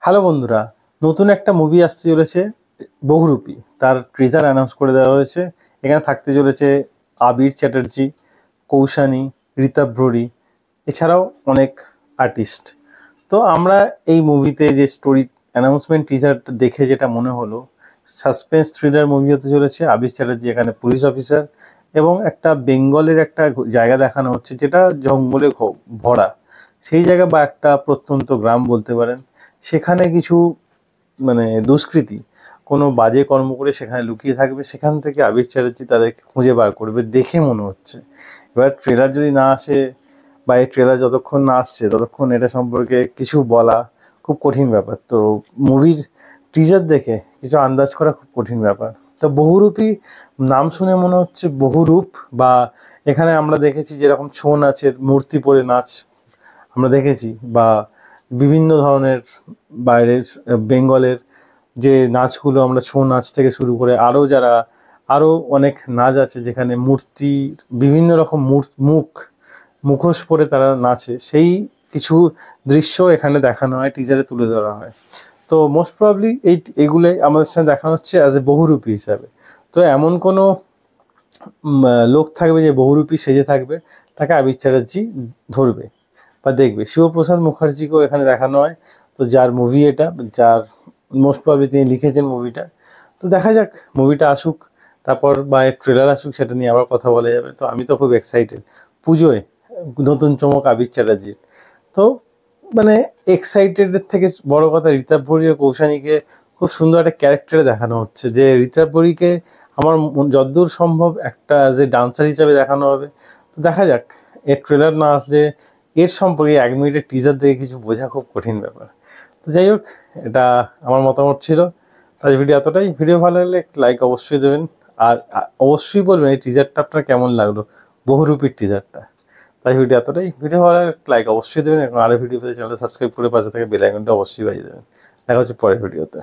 Hello বন্ধুরা, নতুন একটা মুভি আসতে চলেছে বহুরূপী। তার ট্রিজার অ্যানাউন্স করে দেওয়া হয়েছে। এখানে থাকতে চলেছে আবির চ্যাটার্জি, কৌশানী, ঋতাভ্ররি, এছাড়াও অনেক আর্টিস্ট। তো আমরা এই মুভিতে যে স্টোরি অ্যানাউন্সমেন্ট টিজারটা দেখে যেটা মনে হলো, সাসপেন্স থ্রিলার মুভি হতে চলেছে। আবির চ্যাটার্জি এখানে পুলিশ অফিসার এবং একটা বেঙ্গলের একটা জায়গা দেখানো হচ্ছে যেটা জঙ্গলে ভরা। সেই জায়গা বা একটা প্রত্যন্ত গ্রাম বলতে পারেন। সেখানে কিছু দুষ্কৃতী কোনো বাজে কর্ম করে সেখানে লুকিয়ে থাকবে। সেখান থেকে আবির চ্যাটার্জি তাদেরকে খুঁজে বার করবে দেখে মনে হচ্ছে। এবার ট্রেলার যদি না আসে বা এই ট্রেলার যতক্ষণ না আসছে ততক্ষণ এটা সম্পর্কে কিছু বলা খুব কঠিন ব্যাপার। তো মুভির টিজার দেখে কিছু আন্দাজ করা খুব কঠিন ব্যাপার। তো বহুরূপী নাম শুনে মনে হচ্ছে বহুরূপ, বা এখানে আমরা দেখেছি যেরকম ছৌ নাচের মূর্তি পরে নাচ আমরা দেখেছি, বা বিভিন্ন ধরনের বাইরের বেঙ্গলের যে নাচগুলো আমরা ছৌ নাচ থেকে শুরু করে আরও অনেক নাচ আছে যেখানে মূর্তির বিভিন্ন রকম মুখোশ পরে তারা নাচে, সেই কিছু দৃশ্য এখানে দেখানো হয়, টিজারে তুলে ধরা হয়। তো মোস্ট প্রবাবলি এগুলোই আমাদের সাথে দেখানো হচ্ছে অ্যাজ এ বহুরূপী হিসাবে। তো এমন কোনো লোক থাকবে যে বহুরূপী সেজে থাকবে, তাকে আবির চ্যাটার্জি ধরবে বা দেখবে। শিবপ্রসাদ মুখার্জিকেও এখানে দেখানো হয়, তো যার মুভি এটা, যার মোস্ট প্রবাবলি তিনি লিখেছেন মুভিটা। তো দেখা যাক মুভিটা আসুক, তারপর বা এর ট্রেলার আসুক, সেটা নিয়ে আবার কথা বলা যাবে। তো আমি তো খুব এক্সাইটেড পুজোয় নতুন চমক আবির চ্যাটার্জির। তো এক্সাইটেডের থেকে বড় কথা, ঋতাভ্ররি আর কৌশানীকে খুব সুন্দর একটা ক্যারেক্টারে দেখানো হচ্ছে। যে ঋতাভ্ররিকে আমার যতদূর সম্ভব একটা যে ডান্সার হিসাবে দেখানো হবে। তো দেখা যাক, এর ট্রেলার না আসলে এর সম্পর্কে 1 মিনিটের টিজার দেখে কিছু বোঝা খুব কঠিন ব্যাপার। তো যাই হোক, এটা আমার মতামত ছিল। তাই ভিডিও এতটাই। ভিডিও ভালো লাগলে লাইক অবশ্যই দেবেন। আর অবশ্যই বলবেন এই টিজারটা আপনার কেমন লাগলো, বহুরূপীর টিজারটা। তাই ভিডিও এতটাই। ভিডিও ভালো লাগলে লাইক অবশ্যই দেবেন এবং আরও ভিডিও পেতে চ্যানেলটা সাবস্ক্রাইব করে পাশে থেকে বেল আইকনটা অবশ্যই বাজিয়ে দেবেন। দেখা হচ্ছে পরের ভিডিওতে।